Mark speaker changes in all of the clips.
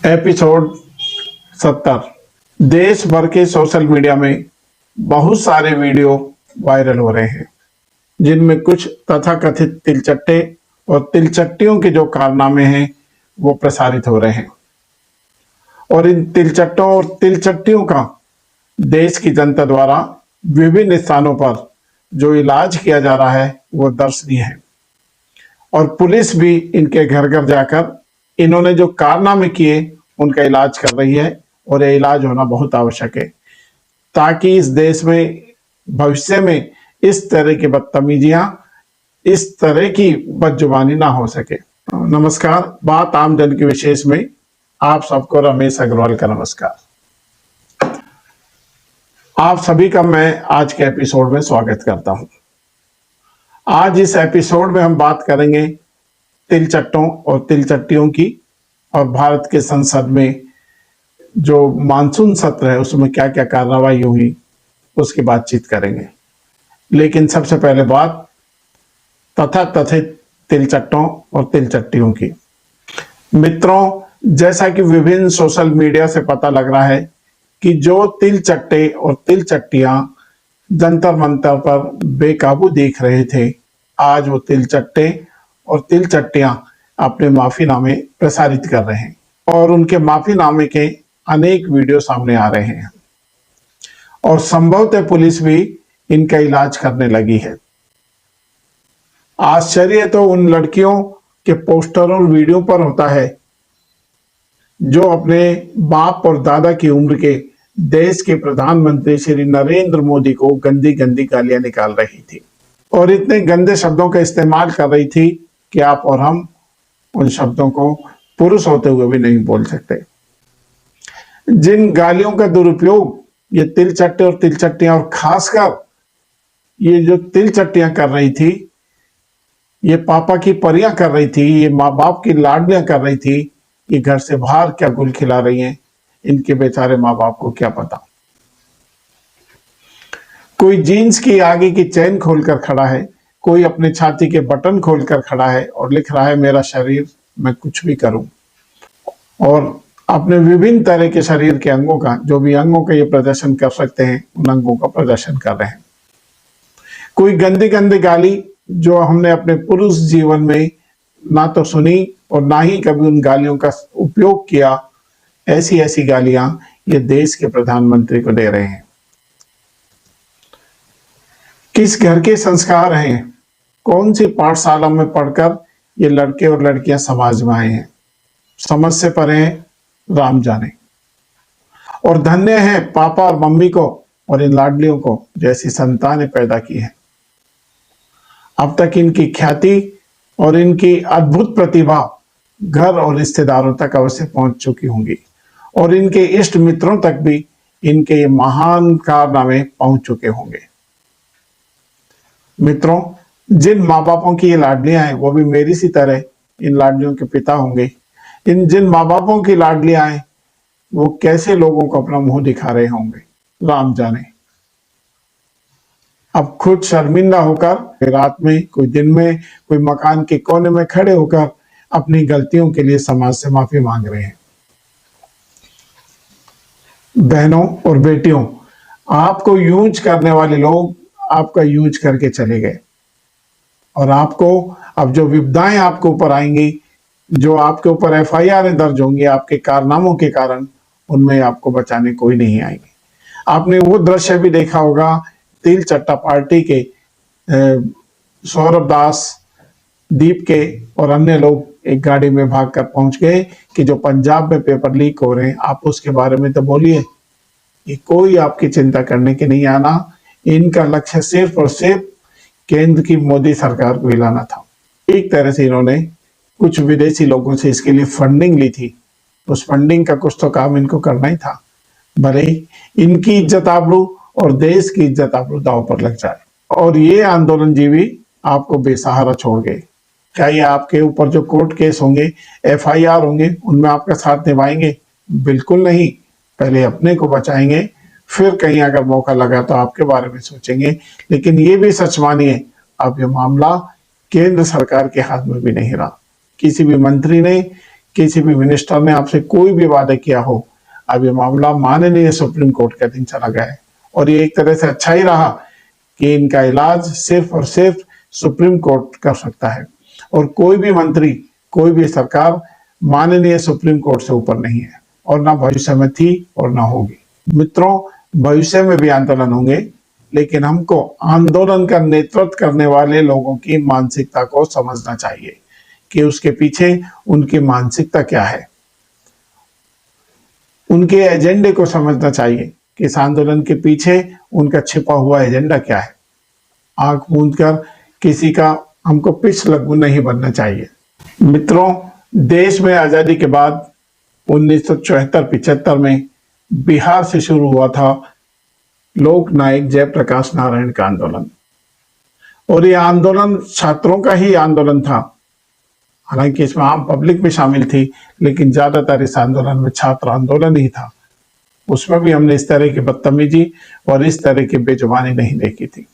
Speaker 1: Episode 70। देश भर के सोशल मीडिया में बहुत सारे वीडियो वायरल हो रहे हैं, जिनमें कुछ तथाकथित तिलचट्टे और तिलचट्टियों के जो कारनामे हैं वो प्रसारित हो रहे हैं। और इन तिलचट्टों और तिलचट्टियों का देश की जनता द्वारा विभिन्न स्थानों पर जो इलाज किया जा रहा है वो दर्शनीय है। और पुलिस भी इनके घर घर जाकर इन्होंने जो कारनामे किए उनका इलाज कर रही है, और यह इलाज होना बहुत आवश्यक है ताकि इस देश में भविष्य में इस तरह की बदतमीजियां, इस तरह की बदजुबानी ना हो सके। नमस्कार, बात आम जन की विशेष में आप सबको रमेश अग्रवाल का नमस्कार। आप सभी का मैं आज के एपिसोड में स्वागत करता हूं। आज इस एपिसोड में हम बात करेंगे तिलचट्टों और तिलचट्टियों की, और भारत के संसद में जो मानसून सत्र है उसमें क्या क्या कार्रवाई हुई उसकी बातचीत करेंगे। लेकिन सबसे पहले बात तथाकथित तिलचट्टों और तिलचट्टियों की। मित्रों, जैसा कि विभिन्न सोशल मीडिया से पता लग रहा है कि जो तिलचट्टे और तिलचट्टियां जंतर मंतर पर बेकाबू दिख रहे थे, आज वो तिलचट्टे और तिलचट्टियां अपने माफीनामे प्रसारित कर रहे हैं, और उनके माफीनामे के अनेक वीडियो सामने आ रहे हैं, और संभवतः पुलिस भी इनका इलाज करने लगी है। आश्चर्य तो उन लड़कियों के पोस्टर और वीडियो पर होता है जो अपने बाप और दादा की उम्र के देश के प्रधानमंत्री श्री नरेंद्र मोदी को गंदी गंदी गालियां निकाल रही थी, और इतने गंदे शब्दों का इस्तेमाल कर रही थी कि आप और हम उन शब्दों को पुरुष होते हुए भी नहीं बोल सकते। जिन गालियों का दुरुपयोग ये तिलचट्टे और तिलचट्टियां, और खासकर ये जो तिलचट्टियां कर रही थी, ये पापा की परियां कर रही थी, ये माँ बाप की लाडलियां कर रही थी, ये घर से बाहर क्या गुल खिला रही हैं, इनके बेचारे माँ बाप को क्या पता। कोई जीन्स की आगे की चेन खोलकर खड़ा है, कोई अपने छाती के बटन खोलकर खड़ा है और लिख रहा है मेरा शरीर, मैं कुछ भी करूं। और अपने विभिन्न तरह के शरीर के अंगों का, जो भी अंगों का ये प्रदर्शन कर सकते हैं, उन अंगों का प्रदर्शन कर रहे हैं। कोई गंदी गंदी गाली जो हमने अपने पुरुष जीवन में ना तो सुनी और ना ही कभी उन गालियों का उपयोग किया, ऐसी ऐसी गालियां ये देश के प्रधानमंत्री को दे रहे हैं। किस घर के संस्कार हैं, कौन सी पाठशाला में पढ़कर ये लड़के और लड़कियां समाज में आए हैं, समझ से परे हैं, राम जाने। और धन्य है पापा और मम्मी को और इन लाडलियों को जैसी संतानें पैदा की है। अब तक इनकी ख्याति और इनकी अद्भुत प्रतिभा घर और रिश्तेदारों तक अवश्य पहुंच चुकी होंगी, और इनके इष्ट मित्रों तक भी इनके ये महान कारनामे पहुंच चुके होंगे। मित्रों, जिन माँ बापों की ये लाडलियां हैं वो भी मेरी सी तरह इन लाडलियों के पिता होंगे। जिन माँ बापों की लाडलियां हैं वो कैसे लोगों को अपना मुंह दिखा रहे होंगे, राम जाने। अब खुद शर्मिंदा होकर रात में, कोई दिन में, कोई मकान के कोने में खड़े होकर अपनी गलतियों के लिए समाज से माफी मांग रहे हैं। बहनों और बेटियों, आपको यूज करने वाले लोग आपका यूज करके चले गए, और आपको अब जो विपदाएं आपके ऊपर आएंगी, जो आपके ऊपर एफआईआर दर्ज होंगी आपके कारनामों के कारण, उनमें आपको बचाने कोई नहीं आएंगे। आपने वो दृश्य भी देखा होगा, तिलचट्टा पार्टी के सौरभ दास, दीप के और अन्य लोग एक गाड़ी में भागकर पहुंच गए कि जो पंजाब में पेपर लीक हो रहे हैं, आप उसके बारे में तो बोलिए। ये कोई आपकी चिंता करने के नहीं आना। इनका लक्ष्य सिर्फ और सिर्फ केंद्र की मोदी सरकार को हिलाना था। एक तरह से इन्होंने कुछ विदेशी लोगों से इसके लिए फंडिंग ली थी, उस फंडिंग का कुछ तो काम इनको करना ही था, भले ही इनकी इज्जत आबरू और देश की इज्जत आबरू दांव पर लग जाए। और ये आंदोलन जीवी आपको बेसहारा छोड़ गए। क्या ये आपके ऊपर जो कोर्ट केस होंगे, एफआईआर होंगे, उनमें आपका साथ निभाएंगे? बिल्कुल नहीं। पहले अपने को बचाएंगे, फिर कहीं अगर मौका लगा तो आपके बारे में सोचेंगे। लेकिन ये भी सच मानिए, अब ये मामला केंद्र सरकार के हाथ में भी नहीं रहा। किसी भी मंत्री ने, किसी भी मिनिस्टर ने आपसे कोई भी वादा किया हो, अब ये मामला माननीय सुप्रीम कोर्ट के अधीन चला गया है। और ये एक तरह से अच्छा ही रहा कि इनका इलाज सिर्फ और सिर्फ सुप्रीम कोर्ट कर सकता है, और कोई भी मंत्री, कोई भी सरकार माननीय सुप्रीम कोर्ट से ऊपर नहीं है, और ना भविष्य में थी और ना होगी। मित्रों, भविष्य में भी आंदोलन होंगे, लेकिन हमको आंदोलन का नेतृत्व करने वाले लोगों की मानसिकता को समझना चाहिए कि उसके पीछे उनकी मानसिकता क्या है। उनके एजेंडे को समझना चाहिए कि इस आंदोलन के पीछे उनका छिपा हुआ एजेंडा क्या है। आंख मूंद कर किसी का हमको पिछलग्गू नहीं बनना चाहिए। मित्रों, देश में आजादी के बाद 1974-75 में बिहार से शुरू हुआ था लोक नायक जयप्रकाश नारायण का आंदोलन, और यह आंदोलन छात्रों का ही आंदोलन था। हालांकि इसमें आम पब्लिक भी शामिल थी, लेकिन ज्यादातर इस आंदोलन में छात्र आंदोलन ही था। उसमें भी हमने इस तरह की बदतमीजी और इस तरह की बेजुबानी नहीं देखी थी।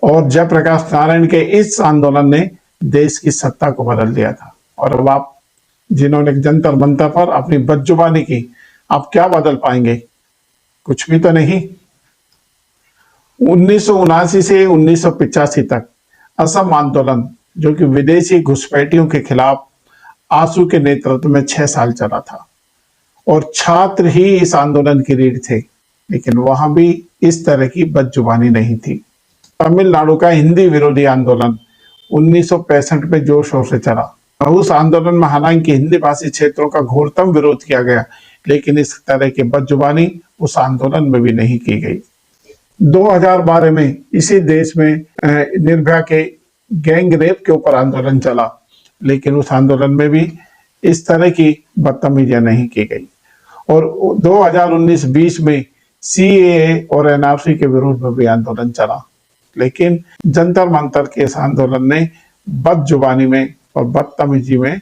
Speaker 1: और जयप्रकाश नारायण के इस आंदोलन ने देश की सत्ता को बदल दिया था। और अब आप जिन्होंने जंतर मंतर पर अपनी बदजुबानी की, आप क्या बदल पाएंगे? कुछ भी तो नहीं। 1979 से 1985 तक असम आंदोलन, जो कि विदेशी घुसपैठियों के खिलाफ आसू के नेतृत्व में 6 साल चला था, और छात्र ही इस आंदोलन की रीढ़ थे, लेकिन वहां भी इस तरह की बदजुबानी नहीं थी। तमिलनाडु का हिंदी विरोधी आंदोलन 1965 में जोर शोर से चला। उस आंदोलन में हालांकि हिंदी भाषी क्षेत्रों का घोरतम विरोध किया गया, लेकिन इस तरह की बदजुबानी उस आंदोलन में भी नहीं की गई। 2012 में इसी देश में निर्भया के गैंग रेप के ऊपर आंदोलन चला, लेकिन उस आंदोलन में भी इस तरह की बदतमीजियां नहीं की गई। और 2019-20 में सीएए और एनआरसी के विरोध में भी आंदोलन चला, लेकिन जंतर मंतर के इस आंदोलन ने बदजुबानी में और बदतमीजी में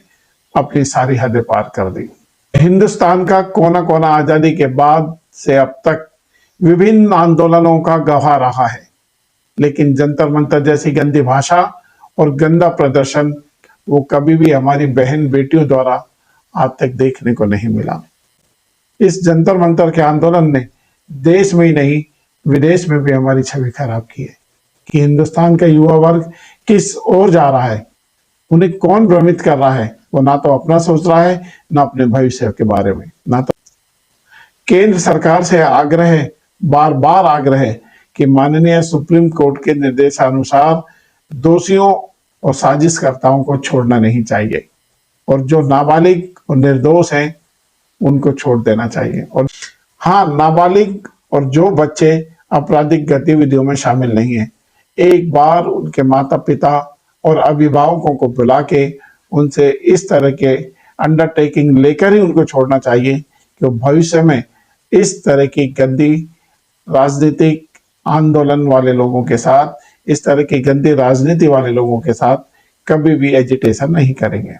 Speaker 1: अपनी सारी हदें पार कर दी। हिंदुस्तान का कोना कोना आजादी के बाद से अब तक विभिन्न आंदोलनों का गवाह रहा है, लेकिन जंतर मंतर जैसी गंदी भाषा और गंदा प्रदर्शन वो कभी भी हमारी बहन बेटियों द्वारा आज तक देखने को नहीं मिला। इस जंतर मंतर के आंदोलन ने देश में ही नहीं, विदेश में भी हमारी छवि खराब की है कि हिंदुस्तान का युवा वर्ग किस ओर जा रहा है, उन्हें कौन भ्रमित कर रहा है। वो ना तो अपना सोच रहा है, ना अपने भविष्य के बारे में। ना तो केंद्र सरकार से आग्रह है, बार बार आग्रह है कि माननीय सुप्रीम कोर्ट के निर्देशानुसार दोषियों और साजिशकर्ताओं को छोड़ना नहीं चाहिए, और जो नाबालिग और निर्दोष हैं उनको छोड़ देना चाहिए। और हाँ, नाबालिग और जो बच्चे आपराधिक गतिविधियों में शामिल नहीं है, एक बार उनके माता पिता और अभिभावकों को बुला के उनसे इस तरह के अंडरटेकिंग लेकर ही उनको छोड़ना चाहिए कि वो भविष्य में इस तरह की गंदी राजनीतिक आंदोलन वाले लोगों के साथ, इस तरह की गंदी राजनीति वाले लोगों के साथ कभी भी एजिटेशन नहीं करेंगे,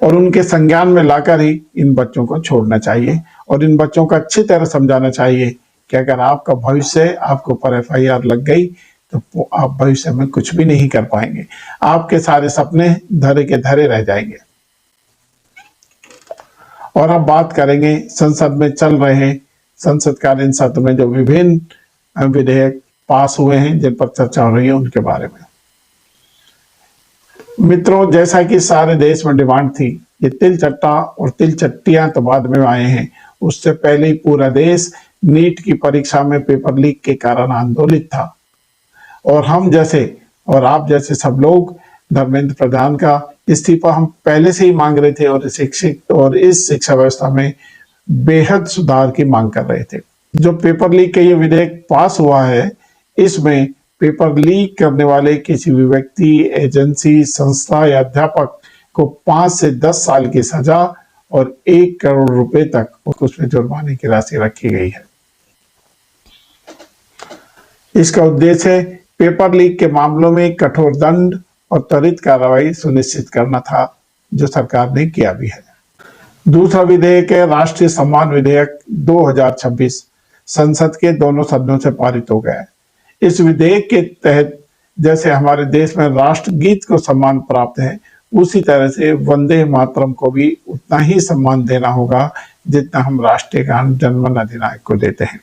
Speaker 1: और उनके संज्ञान में लाकर ही इन बच्चों को छोड़ना चाहिए। और इन बच्चों को अच्छी तरह समझाना चाहिए कि अगर आपका भविष्य, आपके ऊपर एफआईआर लग गई तो आप भविष्य में कुछ भी नहीं कर पाएंगे, आपके सारे सपने धरे के धरे रह जाएंगे। और अब बात करेंगे संसद में चल रहे संसदकालीन सत्र में जो विभिन्न विधेयक पास हुए हैं, जिन पर चर्चा हो रही है, उनके बारे में। मित्रों, जैसा कि सारे देश में डिमांड थी, ये तिल चट्टा और तिल चट्टियां तो बाद में आए हैं, उससे पहले ही पूरा देश नीट की परीक्षा में पेपर लीक के कारण आंदोलित था। और हम जैसे और आप जैसे सब लोग धर्मेंद्र प्रधान का इस्तीफा हम पहले से ही मांग रहे थे, और इस शिक्षा व्यवस्था में बेहद सुधार की मांग कर रहे थे। जो पेपर लीक का ये विधेयक पास हुआ है, इसमें पेपर लीक करने वाले किसी भी व्यक्ति, एजेंसी, संस्था या अध्यापक को 5 से 10 साल की सजा और 1 करोड़ रुपए तक उसमें जुर्माने की राशि रखी गई है। इसका उद्देश्य पेपर लीक के मामलों में कठोर दंड और त्वरित कार्रवाई सुनिश्चित करना था, जो सरकार ने किया भी है। दूसरा विधेयक है राष्ट्रीय सम्मान विधेयक 2026, संसद के दोनों सदनों से पारित हो गया है। इस विधेयक के तहत जैसे हमारे देश में राष्ट्रगीत को सम्मान प्राप्त है, उसी तरह से वंदे मातरम को भी उतना ही सम्मान देना होगा जितना हम राष्ट्रीय गान जनगण अधिनायक को देते हैं।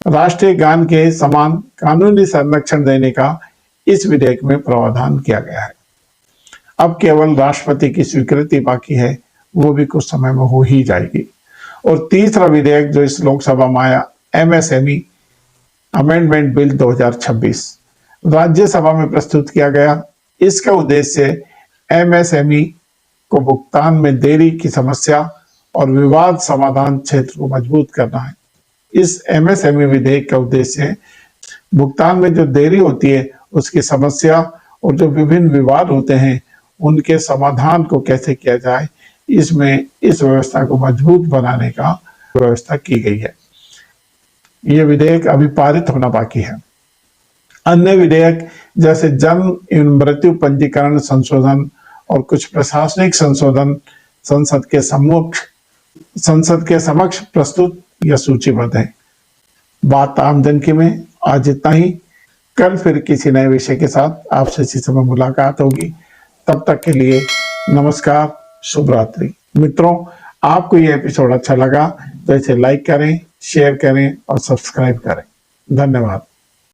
Speaker 1: राष्ट्रीय गान के समान कानूनी संरक्षण देने का इस विधेयक में प्रावधान किया गया है। अब केवल राष्ट्रपति की स्वीकृति बाकी है, वो भी कुछ समय में हो ही जाएगी। और तीसरा विधेयक जो इस लोकसभा में आया, एमएसएमई अमेंडमेंट बिल 2026 राज्यसभा में प्रस्तुत किया गया। इसका उद्देश्य एमएसएमई को भुगतान में देरी की समस्या और विवाद समाधान क्षेत्र को मजबूत करना है। इस एमएसएमई विधेयक का उद्देश्य भुगतान में जो देरी होती है उसकी समस्या और जो विभिन्न विवाद होते हैं उनके समाधान को कैसे किया जाए, इसमें इस व्यवस्था को मजबूत बनाने का व्यवस्था की गई है। यह विधेयक अभी पारित होना बाकी है। अन्य विधेयक जैसे जन्म एवं मृत्यु पंजीकरण संशोधन और कुछ प्रशासनिक संशोधन संसद के समक्ष प्रस्तुत या सूचीबद्ध है। बात आमदन की में आज इतना ही। कल फिर किसी नए विषय के साथ आपसे इसी समय मुलाकात होगी। तब तक के लिए नमस्कार, शुभ रात्रि। मित्रों, आपको यह एपिसोड अच्छा लगा तो इसे लाइक करें, शेयर करें और सब्सक्राइब करें। धन्यवाद।